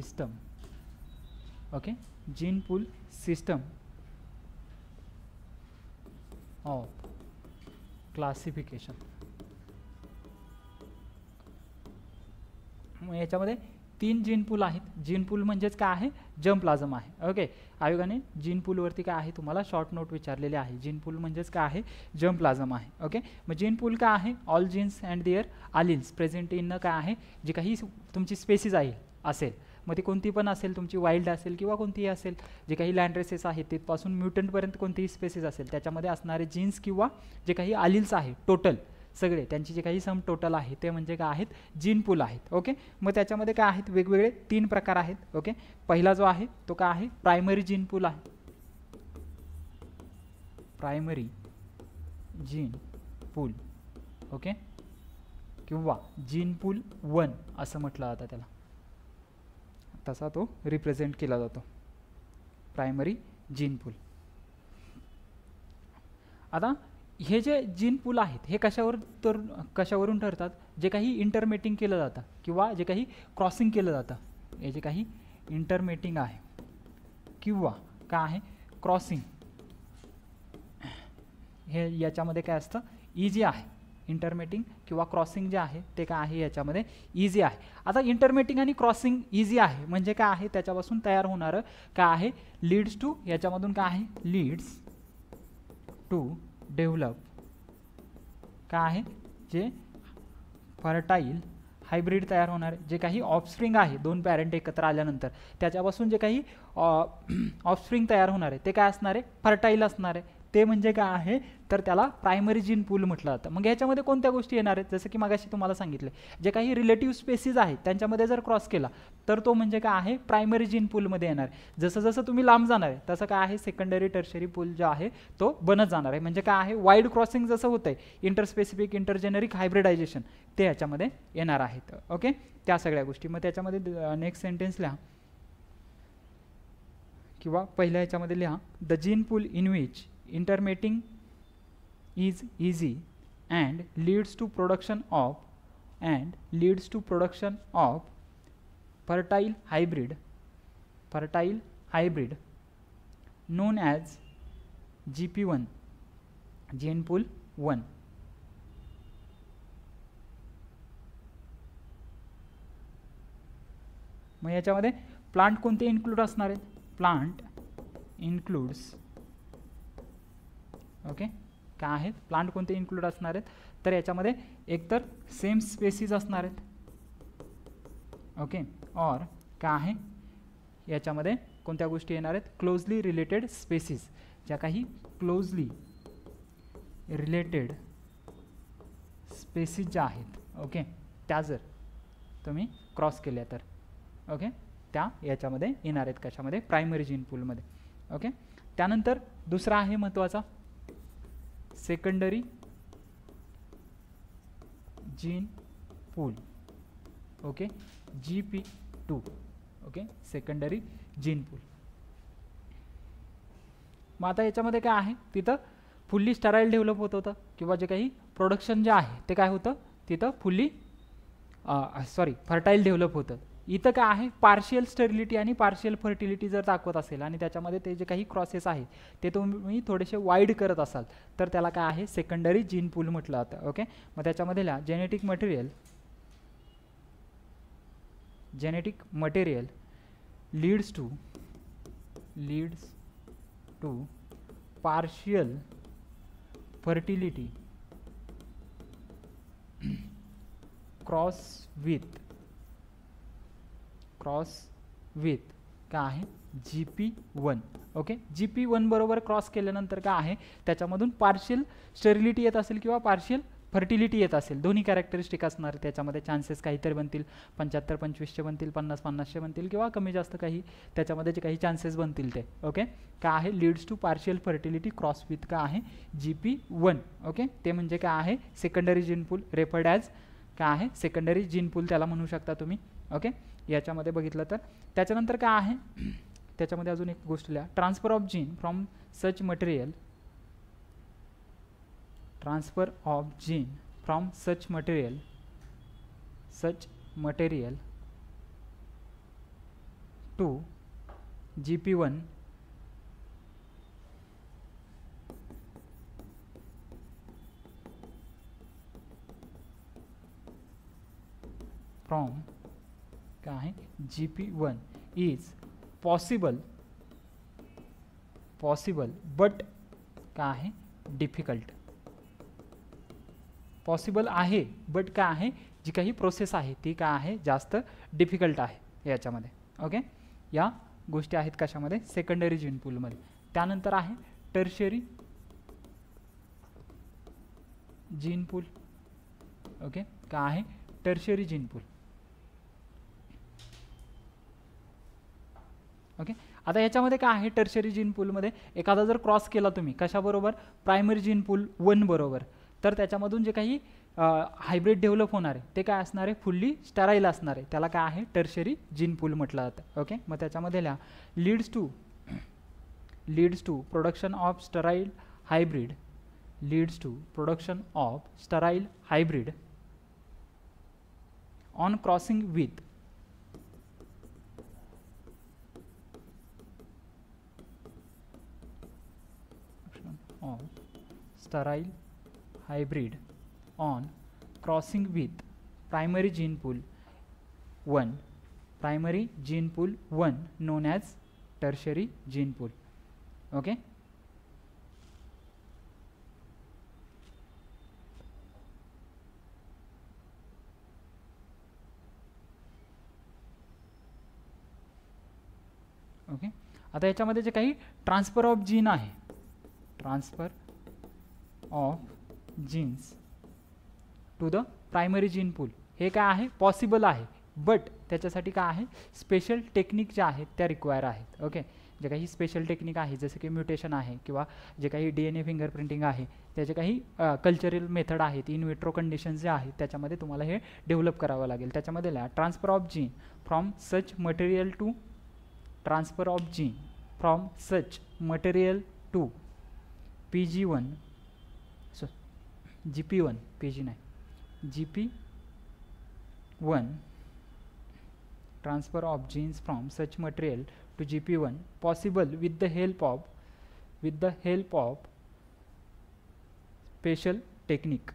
System. Okay, gene pool system of classification. याच्यामध्ये 3 gene पूल आहेत. Gene पूल म्हणजेच काय आहे, जर्मप्लाझम आहे. ओके, आयोगाने जीन पूलवरती काय आहे तुम्हाला शॉर्ट नोट विचारलेले आहे. जीन पूल म्हणजेच काय आहे, जर्मप्लाझम आहे. ओके, मग जीन पूल काय आहे, all genes and their alleles present in काय आहे, जी काही तुमची स्पेसीज आहे असेल, मग ती कोणती पण असेल, तुमची वाईल्ड असेल किंवा कोणतीही असेल, जे काही लँड रेसेस आहेत तिथपासून म्युटंटपर्यंत कोणतीही स्पेसीज असेल, त्याच्यामध्ये असणारे जीन्स किंवा जे काही आलिल्स आहे टोटल सगळे, त्यांची जे काही सम टोटल आहे ते म्हणजे काय आहेत, जीन पूल आहेत. ओके, मग त्याच्यामध्ये काय आहेत, वेगवेगळे 3 प्रकार आहेत. ओके, पहिला जो आहे तो काय आहे, प्रायमरी जीन पूल आहे. Primary gene pool. ओके, किंवा जीन पूल 1 असं म्हटलं जातं त्याला, तसा तो रिप्रेझेंट केला जातो, प्रायमरी जीन पूल. आता हे जे जीन पूल आहेत हे कशावरून ठरतात, जे काही इंटरमेटिंग केलं जातं किंवा जे काही क्रॉसिंग केलं जातं, हे जे काही इंटरमेटिंग आहे किंवा काय आहे क्रॉसिंग, हे याच्यामध्ये काय असतं, इझी आहे. इंटरमेटिंग किंवा क्रॉसिंग जे आहे ते काय आहे याच्यामध्ये इझी आहे. आता इंटरमेटिंग आणि क्रॉसिंग इझी आहे म्हणजे काय आहे, त्याच्यापासून तयार होणारं काय आहे, लीड्स टू, याच्यामधून काय आहे, लीड्स टू डेव्हलप काय आहे, जे फर्टाईल हायब्रिड तयार होणार, जे काही ऑफस्प्रिंग आहे, 2 पॅरेंट एकत्र आल्यानंतर त्याच्यापासून जे काही ऑफस्प्रिंग तयार होणार आहे ते काय असणार आहे, फर्टाईल असणार आहे. ते म्हणजे काय आहे, तर त्याला प्रायमरी जीन पूल म्हटलं जातं. मग ह्याच्यामध्ये कोणत्या गोष्टी येणार आहेत, जसं की मगाशी तुम्हाला सांगितले, जे काही रिलेटिव्ह स्पेसीज आहेत त्यांच्यामध्ये जर क्रॉस केला तर तो म्हणजे काय आहे, प्रायमरी जीन पूलमध्ये येणार. जसं जसं तुम्ही लांब जाणार आहे तसं काय आहे, सेकंडरी टर्शरी पूल जो आहे तो बनत जाणार आहे. म्हणजे काय आहे, वाईड क्रॉसिंग जसं होतं आहे, इंटरस्पेसिफिक इंटरजेनरिक हायब्रिडायझेशन ते याच्यामध्ये येणार आहेत. ओके, त्या सगळ्या गोष्टी. मग त्याच्यामध्ये नेक्स्ट सेंटेन्स लिहा किंवा पहिल्या याच्यामध्ये लिहा, the gene pool in which intermating is easy and leads to production of fertile hybrid known as GP1, gene pool 1. मग याच्यामध्ये प्लांट कोणते इन्क्लूड असणार आहेत, प्लांट इन्क्लूड्स. ओके, काय आहेत, प्लांट कोणते इन्क्लूड असणार आहेत, तर याच्यामध्ये एकतर सेम स्पेसीज असणार आहेत. ओके, और काय आहे, याच्यामध्ये कोणत्या गोष्टी येणार आहेत, क्लोजली रिलेटेड स्पेसीज, ज्या काही क्लोजली रिलेटेड स्पेसीज ज्या आहेत, ओके, त्या जर तुम्ही क्रॉस केल्या तर ओके त्या याच्यामध्ये येणार आहेत, कशामध्ये, प्रायमरी जीन पूलमध्ये. ओके, त्यानंतर दुसरा आहे महत्त्वाचा, secondary gene pool. Okay, GP2. Okay, secondary gene pool. मग आता याच्यामध्ये काय आहे, तिथं फुल्ली स्टराईल डेव्हलप होत होतं किंवा जे काही प्रोडक्शन जे आहे ते काय होतं, तिथं फुल्ली फर्टाईल डेव्हलप होतं. इथं काय आहे, पार्शियल स्टेरिलिटी आणि पार्शियल फर्टिलिटी जर दाखवत असेल आणि त्याच्यामध्ये ते जे काही क्रॉसेस आहे ते तुम्ही थोडेसे वाईड करत असाल तर त्याला काय आहे, सेकंडरी जीन पूल म्हटलं जातं. ओके, मग त्याच्यामध्ये लिहा, genetic material leads to partial fertility cross with काय आहे, GP1. ओके, GP1 बरोबर क्रॉस केल्यानंतर काय आहे, त्याच्यामधून पार्शियल स्टेरिलिटी येत असेल किंवा पार्शियल फर्टिलिटी येत असेल, दोन्ही कॅरेक्टरिस्टिक असणार. त्याच्यामध्ये चान्सेस काहीतरी बनतील, 75-25चे बनतील, 50-50चे बनतील किंवा कमी जास्त काही त्याच्यामध्ये जे काही चान्सेस बनतील ते. ओके, काय आहे, leads to partial fertility cross with काय आहे, GP1. ओके, ते म्हणजे काय आहे, secondary gene pool, referred as काय आहे, सेकंडरी जीन पूल त्याला म्हणू शकता तुम्ही. ओके, याच्यामध्ये बघितलं तर त्याच्यानंतर काय आहे, त्याच्यामध्ये अजून एक गोष्ट लिहा, transfer of gene from such material to GP1 from काय आहे GP1 इज पॉसिबल बट काय आहे डिफिकल्ट. पॉसिबल आहे बट काय आहे जी काही प्रोसेस आहे ती काय आहे जास्त डिफिकल्ट आहे याच्यामध्ये. ओके, या गोष्टी आहेत कशामध्ये सेकंडरी जीन पूलमध्ये. त्यानंतर आहे टर्शियरी जीन पूल. ओके, काय आहे टर्शियरी जीन पूल. ओके, आता याच्यामध्ये काय आहे टर्शियरी जीन पूलमध्ये एखादा जर क्रॉस केला तुम्ही कशाबरोबर प्रायमरी जीन पूल 1 बरोबर, तर त्याच्यामधून जे काही हायब्रिड डेव्हलप होणार आहे ते काय असणार आहे फुल्ली स्टराईल असणार आहे. त्याला काय आहे टर्शियरी जीन पूल म्हटलं जातं. ओके, मग त्याच्यामध्ये लिहा leads to production of sterile hybrid on crossing with sterile hybrid on crossing with primary gene pool 1 known as tertiary gene pool. Okay, okay, आता याच्यामध्ये जे काही ट्रान्सफर ऑफ जीन आहे transfer of genes to the primary gene pool हे काय आहे possible आहे but त्याच्यासाठी काय आहे स्पेशल टेक्निक ज्या आहेत त्या रिक्वायर आहेत. ओके, जे काही स्पेशल टेक्निक आहे जसे की म्युटेशन आहे किंवा जे काही DNA फिंगरप्रिंटिंग आहे त्याचे काही कल्चरल मेथड आहेत इन विट्रो कंडिशन्स जे आहेत त्याच्यामध्ये तुम्हाला हे डेव्हलप करावं लागेल. त्याच्यामध्ये transfer of gene from such material to GP1 transfer of genes from such material to GP1 possible with the help of special technique.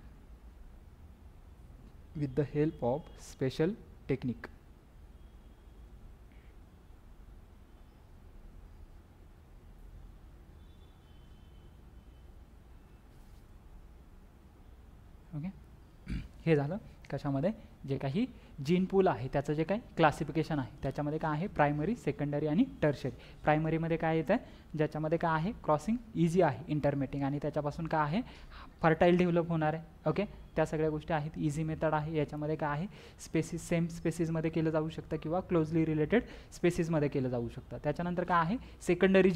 Okay, हे झालं कशामध्ये जे काही जीन पूल आहे त्याचं जे काही क्लासिफिकेशन आहे त्याच्यामध्ये काय आहे प्रायमरी, सेकंडरी आणि टर्शियरी. प्रायमरीमध्ये काय येतं ज्याच्यामध्ये काय आहे क्रॉसिंग इझी आहे इंटरमेटिंग आणि त्याच्यापासून काय आहे फर्टाईल डेव्हलप होणार आहे. ओके, त्या सगळ्या गोष्टी आहेत. इझी मेथड आहे याच्यामध्ये काय आहे सेम स्पेसिसमध्ये केलं जाऊ शकतं किंवा क्लोजली रिलेटेड स्पेसिसमध्ये केलं जाऊ शकतं. त्याच्यानंतर काय आहे सेकंडरी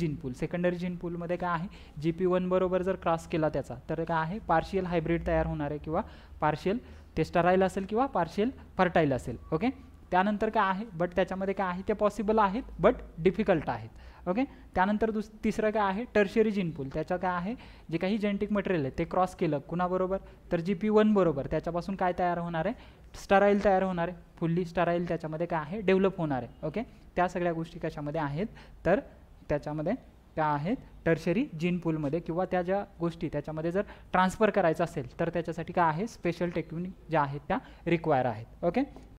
जीन पूलमध्ये काय आहे GP1 बरोबर जर क्रॉस केला त्याचा तर काय आहे पार्शियल हायब्रिड तयार होणार आहे किंवा पार्शियल ते स्टराईल असेल किंवा पार्शियल फर्टाईल असेल. ओके, त्यानंतर काय आहे बट त्याच्यामध्ये काय आहे ते पॉसिबल आहेत बट डिफिकल्ट आहेत. ओके, त्यानंतर तिसरं काय आहे टर्शियरी जीन पूल. त्याचं काय आहे जे काही जेनेटिक मटेरियल आहे ते क्रॉस केलं कुणाबरोबर तर GP1 बरोबर त्याच्यापासून काय तयार होणार आहे स्टराईल तयार होणार आहे फुल्ली स्टराईल त्याच्यामध्ये काय आहे डेव्हलप होणार आहे. ओके, त्या सगळ्या गोष्टी कशामध्ये आहेत तर त्याच्यामध्ये त्या आहेत टर्शियरी जीन पूलमध्ये किंवा त्या ज्या गोष्टी त्याच्यामध्ये जर ट्रान्सफर करायचं असेल तर त्याच्यासाठी काय आहे स्पेशल टेक्निक ज्या आहेत त्या रिक्वायर आहेत. ओके,